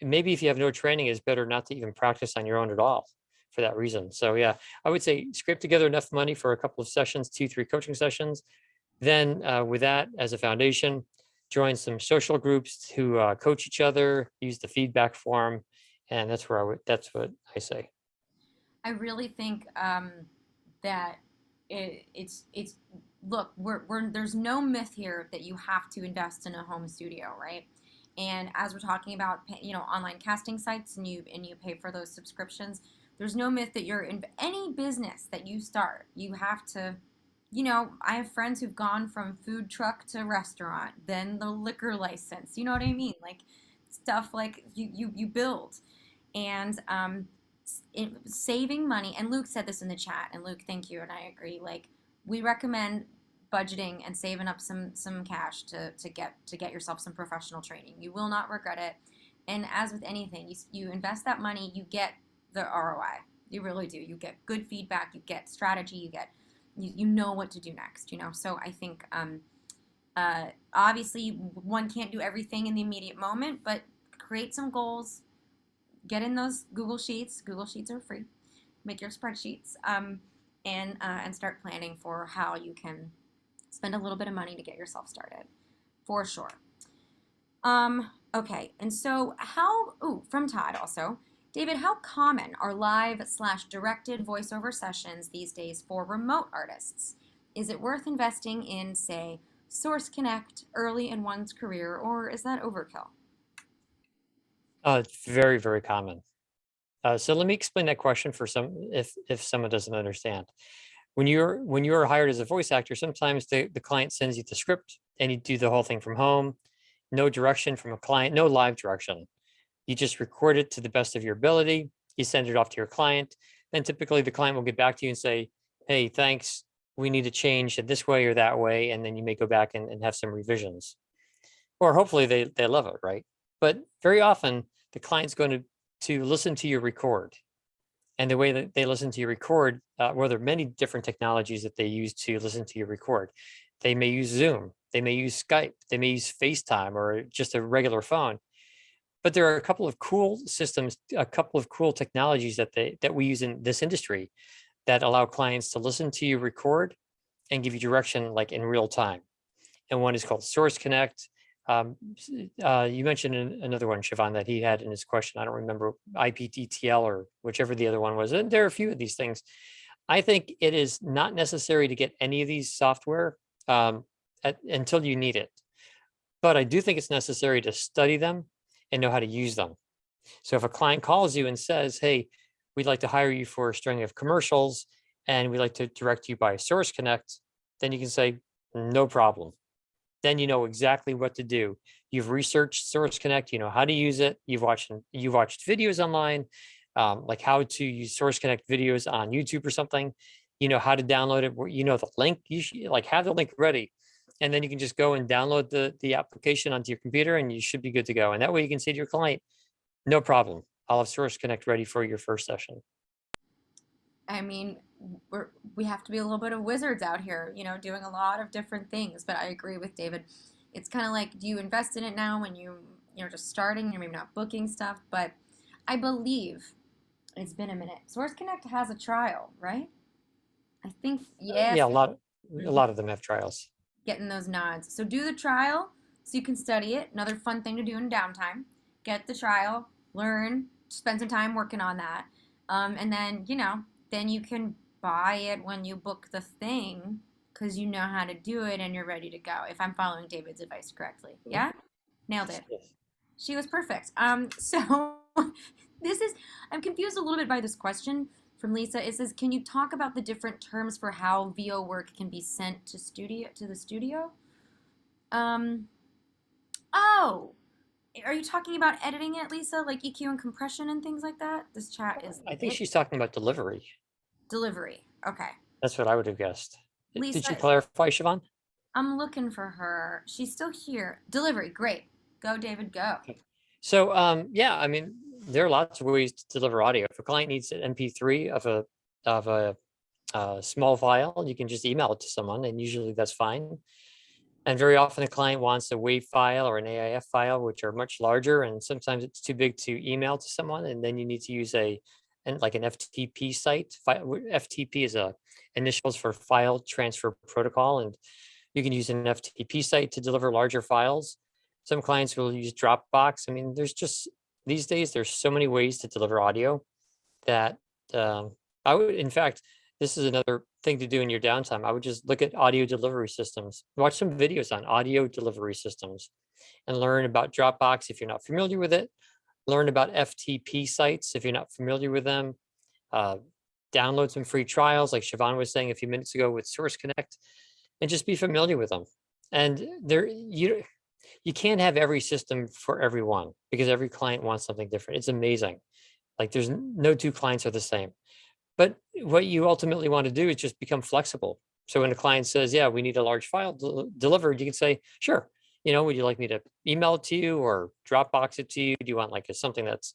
maybe if you have no training, it's better not to even practice on your own at all for that reason. So yeah, I would say scrape together enough money for a couple of sessions, two, three coaching sessions. Then with that as a foundation, join some social groups who coach each other, use the feedback form, and that's what I say. I really think that it's look, there's no myth here that you have to invest in a home studio, right? And as we're talking about, online casting sites, and you pay for those subscriptions, there's no myth that you're in any business that you start, you have to I have friends who've gone from food truck to restaurant, then the liquor license. You know what I mean? Like stuff like you build, and saving money. And Luke said this in the chat, and Luke, thank you, and I agree. Like we recommend budgeting and saving up some cash to get yourself some professional training. You will not regret it. And as with anything, you invest that money, you get the ROI. You really do. You get good feedback, you get strategy, you know what to do next. So I think obviously one can't do everything in the immediate moment, but create some goals, get in those Google Sheets. Google Sheets are free. Make your spreadsheets, and start planning for how you can spend a little bit of money to get yourself started, for sure. Okay, and so from Todd also, David, how common are live/directed voiceover sessions these days for remote artists? Is it worth investing in, say, Source Connect early in one's career, or is that overkill? It's very, very common. So let me explain that question for some, if someone doesn't understand. When you're hired as a voice actor, sometimes the client sends you the script and you do the whole thing from home. No direction from a client, no live direction. You just record it to the best of your ability. You send it off to your client. Then typically the client will get back to you and say, hey, thanks. We need to change it this way or that way. And then you may go back and have some revisions. Or hopefully they love it, right? But very often the client's going to listen to you record. And the way that they listen to you record, well, there are many different technologies that they use to listen to you record. They may use Zoom, they may use Skype, they may use FaceTime or just a regular phone. But there are a couple of cool systems, a couple of cool technologies that we use in this industry that allow clients to listen to you record and give you direction like in real time. And one is called Source Connect. You mentioned another one, Siobhán, that he had in his question. I don't remember IPTTL or whichever the other one was. And there are a few of these things. I think it is not necessary to get any of these software until you need it. But I do think it's necessary to study them and know how to use them. So if a client calls you and says, hey, we'd like to hire you for a string of commercials and we'd like to direct you by Source Connect, then you can say, no problem. Then you know exactly what to do. You've researched Source Connect, you know how to use it. You've watched videos online, like how to use Source Connect videos on YouTube or something. You know how to download it. You know the link. You should like have the link ready, and then you can just go and download the application onto your computer, and you should be good to go. And that way, you can say to your client, "No problem. I'll have Source Connect ready for your first session." I mean, we have to be a little bit of wizards out here, doing a lot of different things. But I agree with David. It's kind of like, do you invest in it now when you're just starting, you're maybe not booking stuff? But I believe it's been a minute. Source Connect has a trial, right? I think, yes. Yeah, a Mhm. lot of them have trials. Getting those nods. So do the trial so you can study it. Another fun thing to do in downtime. Get the trial, learn, spend some time working on that. And then you can buy it when you book the thing because you know how to do it and you're ready to go. If I'm following David's advice correctly. Mhm. Yeah? Nailed it. Yes. She was perfect. So this is, I'm confused a little bit by this question from Lisa. It says, can you talk about the different terms for how VO work can be sent to the studio? Um, oh, are you talking about editing it, Lisa? Like EQ and compression and things like that? This chat is I think lit. she's talking about delivery. Delivery. Okay. That's what I would have guessed. Did you Lisa, clarify, Siobhan? I'm looking for her. She's still here. Delivery. Great. Go, David, go. Okay. So, yeah, I mean, there are lots of ways to deliver audio. If a client needs an MP3 of a small file, you can just email it to someone, and usually that's fine. And very often, a client wants a WAV file or an AIF file, which are much larger, and sometimes it's too big to email to someone, and then you need to use like an FTP site. FTP is a initials for File Transfer Protocol, and you can use an FTP site to deliver larger files. Some clients will use Dropbox. I mean, there's just these days, there's so many ways to deliver audio that I would, in fact, this is another thing to do in your downtime. I would just look at audio delivery systems, watch some videos on audio delivery systems, and learn about Dropbox if you're not familiar with it. Learn about FTP sites if you're not familiar with them. Uh, download some free trials, like Siobhán was saying a few minutes ago with Source Connect, and just be familiar with them. And you can't have every system for everyone because every client wants something different. It's amazing. Like there's no two clients are the same. But what you ultimately want to do is just become flexible. So when a client says, "Yeah, we need a large file delivered," you can say, "Sure. Would you like me to email it to you or Dropbox it to you? Do you want like something that's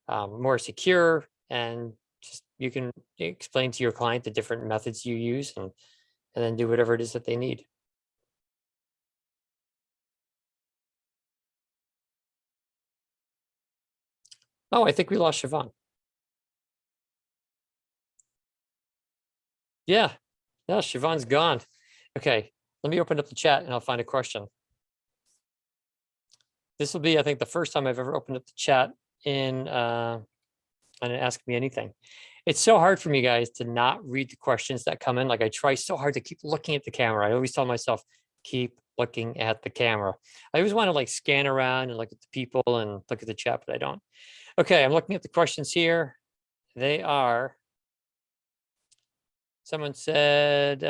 more secure?" And just you can explain to your client the different methods you use, and then do whatever it is that they need. Oh, I think we lost Siobhan. Yeah, yeah, Siobhan's gone. Okay, let me open up the chat and I'll find a question. This will be, I think, the first time I've ever opened up the chat in and Ask Me Anything. It's so hard for me, guys, to not read the questions that come in. Like I try so hard to keep looking at the camera. I always tell myself, keep looking at the camera. I always want to like scan around and look at the people and look at the chat, but I don't. Okay, I'm looking at the questions here. They are, someone said,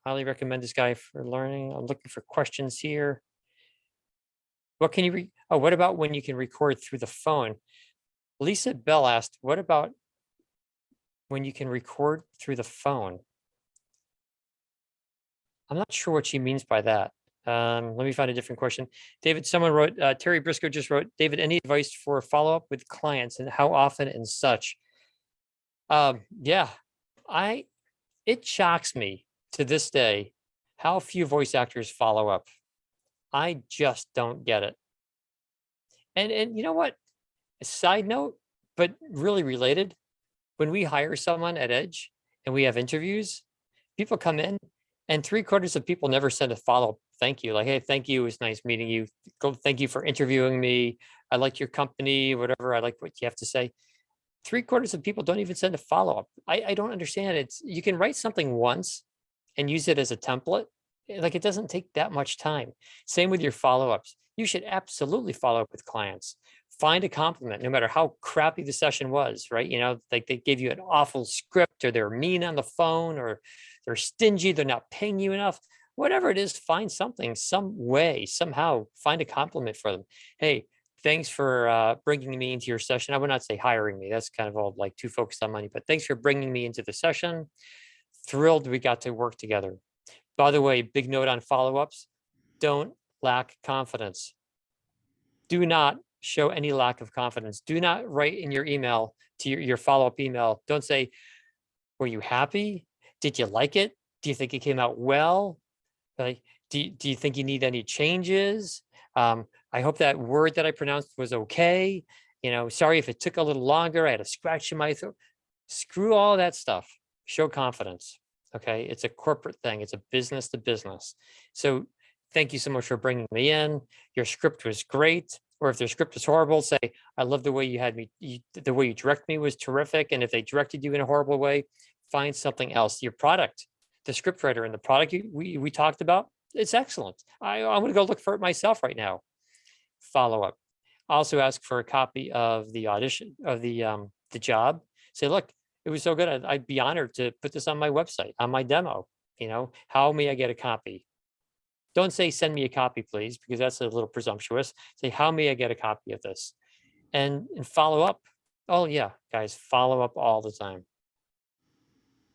highly recommend this guy for learning. I'm looking for questions here. What can you oh, what about when you can record through the phone? Lisa Bell asked, what about when you can record through the phone? I'm not sure what she means by that. Let me find a different question. David, someone wrote, Terry Briscoe just wrote, David, any advice for follow-up with clients and how often and such? Yeah, I, it shocks me to this day how few voice actors follow up. I just don't get it. And you know what? A side note, but really related, when we hire someone at Edge and we have interviews, people come in and three-quarters of people never send a follow-up thank you. Like, hey, thank you. It was nice meeting you. Thank you for interviewing me. I like your company, whatever. I like what you have to say. Three-quarters of people don't even send a follow-up. I don't understand. It's you can write something once and use it as a template. Like it doesn't take that much time. Same with your follow-ups. You should absolutely follow up with clients. Find a compliment, no matter how crappy the session was, right? Like they gave you an awful script or they're mean on the phone or they're stingy, they're not paying you enough. Whatever it is, find something, some way, somehow find a compliment for them. Hey, thanks for bringing me into your session. I would not say hiring me. That's kind of all like too focused on money, but thanks for bringing me into the session. Thrilled we got to work together. By the way, big note on follow-ups, don't lack confidence. Do not show any lack of confidence. Do not write in your email to your follow-up email. Don't say, were you happy? Did you like it? Do you think it came out well? Like, do you think you need any changes? I hope that word that I pronounced was okay. Sorry if it took a little longer. I had a scratch in my throat. Screw all that stuff. Show confidence. Okay. It's a corporate thing. It's a business to business. So thank you so much for bringing me in. Your script was great. Or if their script was horrible, say, I love the way you had me, the way you direct me was terrific. And if they directed you in a horrible way, find something else. Your product, the script writer and the product we talked about, it's excellent. I'm going to go look for it myself right now. Follow up. Also ask for a copy of the audition of the job. Say, look, it was so good. I'd be honored to put this on my website, on my demo. How may I get a copy? Don't say send me a copy, please, because that's a little presumptuous. Say, how may I get a copy of this? And follow up. Oh yeah, guys, follow up all the time.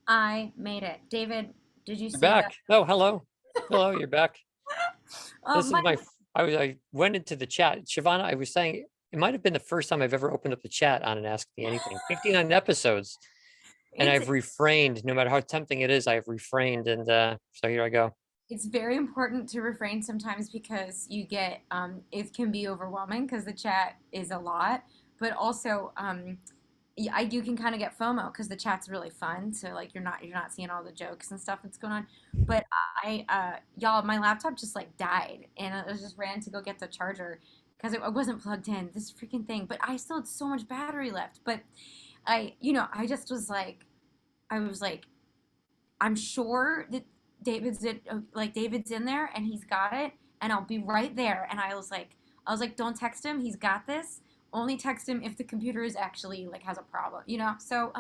I made it. David, did you You're see that? back. Oh, hello. Hello, you're back. This is My my I went into the chat. Siobhán, I was saying it might have been the first time I've ever opened up the chat on an Ask Me Anything. 59 episodes. And it's I've refrained, no matter how tempting it is, I've refrained. And so here I go. it's very important to refrain sometimes because you get it can be overwhelming because the chat is a lot, but also you can kind of get FOMO because the chat's really fun. So like you're not seeing all the jokes and stuff that's going on. But y'all, my laptop just like died, and I just ran to go get the charger because it wasn't plugged in. This freaking thing. But I still had so much battery left. But I just was like, I was like, I'm sure that David's in there and he's got it, and I'll be right there. And I was like, don't text him. He's got this. Only text him if the computer is actually like has a problem. So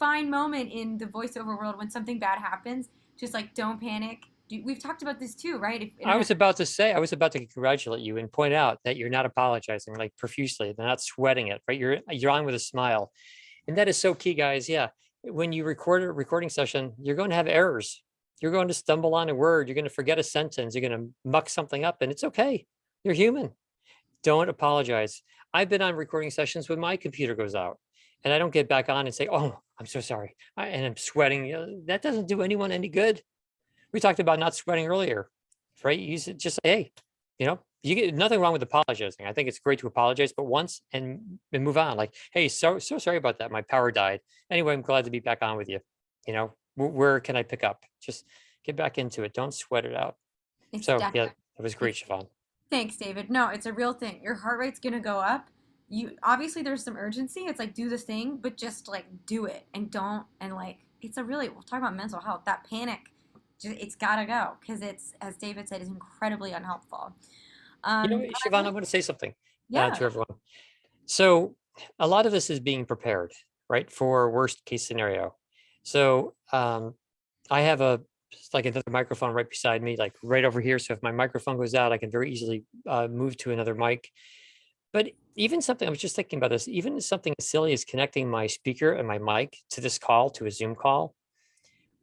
fine moment in the voiceover world when something bad happens. Just like don't panic. We've talked about this too, right? If I internet. was about to say, I was about to congratulate you and point out that you're not apologizing like profusely. They're not sweating it, right? You're on with a smile. And that is so key, guys. Yeah. When you record a recording session, you're going to have errors. You're going to stumble on a word. You're going to forget a sentence. You're going to muck something up, and it's okay. You're human. Don't apologize. I've been on recording sessions when my computer goes out and I don't get back on and say, "Oh, I'm so sorry." And I'm sweating. That doesn't do anyone any good. We talked about not sweating earlier, right? Just say, hey, you get nothing wrong with apologizing. I think it's great to apologize, but once and move on. Like, hey, so sorry about that. My power died. Anyway, I'm glad to be back on with you. Where can I pick up? Just get back into it. Don't sweat it out. It's So yeah, definitely. that was great, It's Siobhan. Thanks, David. No, it's a real thing. Your heart rate's gonna go up. You obviously there's some urgency. It's like do the thing, but just like do it and don't and like it's a really we'll talk about mental health. That panic, just, it's gotta go because it's as David said is incredibly unhelpful. But I Siobhan, I really want to say something yeah. to everyone. So a lot of this is being prepared, right, for worst case scenario. So I have like another microphone right beside me, like right over here. So if my microphone goes out, I can very easily move to another mic. But even something, I was just thinking about this, even something as silly as connecting my speaker and my mic to this call, to a Zoom call,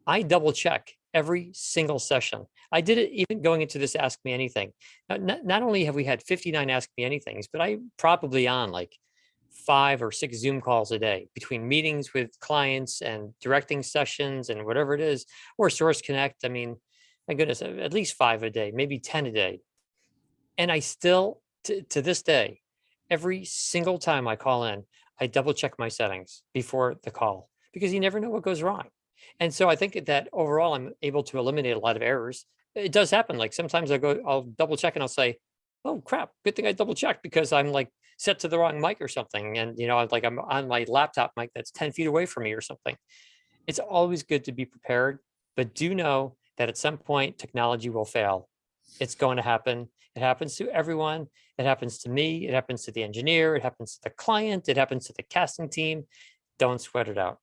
I double check every single session. I did it even going into this Ask Me Anything. Not only have we had 59 Ask Me Anythings, but I probably on like 5 or 6 Zoom calls a day between meetings with clients and directing sessions and whatever it is, or Source Connect. I mean, my goodness, at least 5 a day, maybe 10 a day. And I still, to this day, every single time I call in, I double check my settings before the call because you never know what goes wrong. And so I think that overall, I'm able to eliminate a lot of errors. It does happen. Like sometimes I'll double check and I'll say, "Oh crap! Good thing I double checked because I'm like set to the wrong mic or something." And I'm on my laptop mic that's 10 feet away from me or something. It's always good to be prepared, but do know that at some point technology will fail. It's going to happen. It happens to everyone. It happens to me. It happens to the engineer. It happens to the client. It happens to the casting team. Don't sweat it out.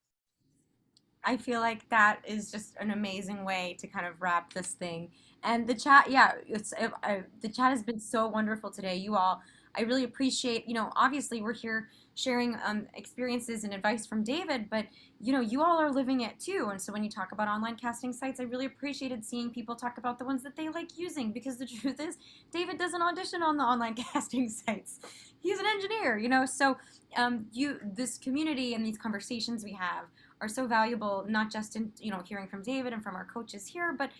I feel like that is just an amazing way to kind of wrap this thing. And the chat, yeah, the chat has been so wonderful today. You all, I really appreciate. Obviously we're here sharing experiences and advice from David, but you all are living it too. And so when you talk about online casting sites, I really appreciated seeing people talk about the ones that they like using because the truth is, David doesn't audition on the online casting sites. He's an engineer. So this community and these conversations we have are so valuable, not just in hearing from David and from our coaches here, but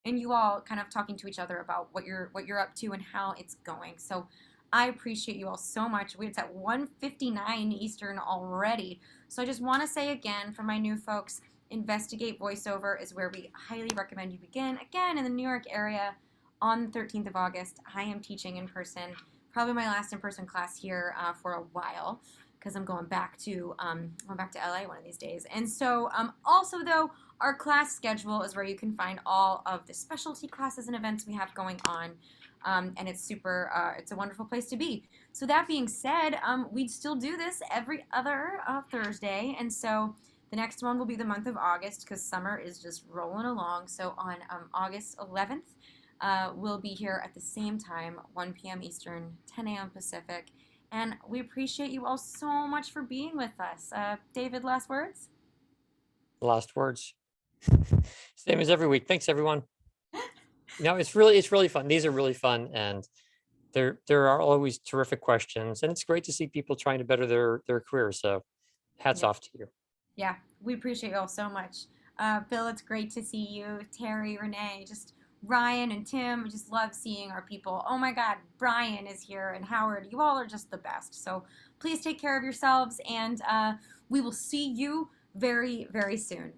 and you all kind of talking to each other about what you're up to and how it's going. So I appreciate you all so much. It's at 1:59 Eastern already. So I just want to say again for my new folks, Investigate Voiceover is where we highly recommend you begin. Again, in the New York area on the 13th of August, I am teaching in person. Probably my last in-person class here for a while because I'm going back to LA one of these days. And so also though, our class schedule is where you can find all of the specialty classes and events we have going on. And it's it's a wonderful place to be. So that being said, we'd still do this every other Thursday. And so the next one will be the month of August because summer is just rolling along. So on August 11th, we'll be here at the same time, 1 p.m. Eastern, 10 a.m. Pacific. And we appreciate you all so much for being with us. David, last words? Last words. Same as every week. Thanks, everyone. It's really fun. These are really fun, and there are always terrific questions, and it's great to see people trying to better their careers. So, hats Yeah. off to you. Yeah, we appreciate you all so much. Bill, it's great to see you. Terry, Renee, just Ryan and Tim. We just love seeing our people. Oh my God, Brian is here and Howard. You all are just the best. So please take care of yourselves, and we will see you very, very soon.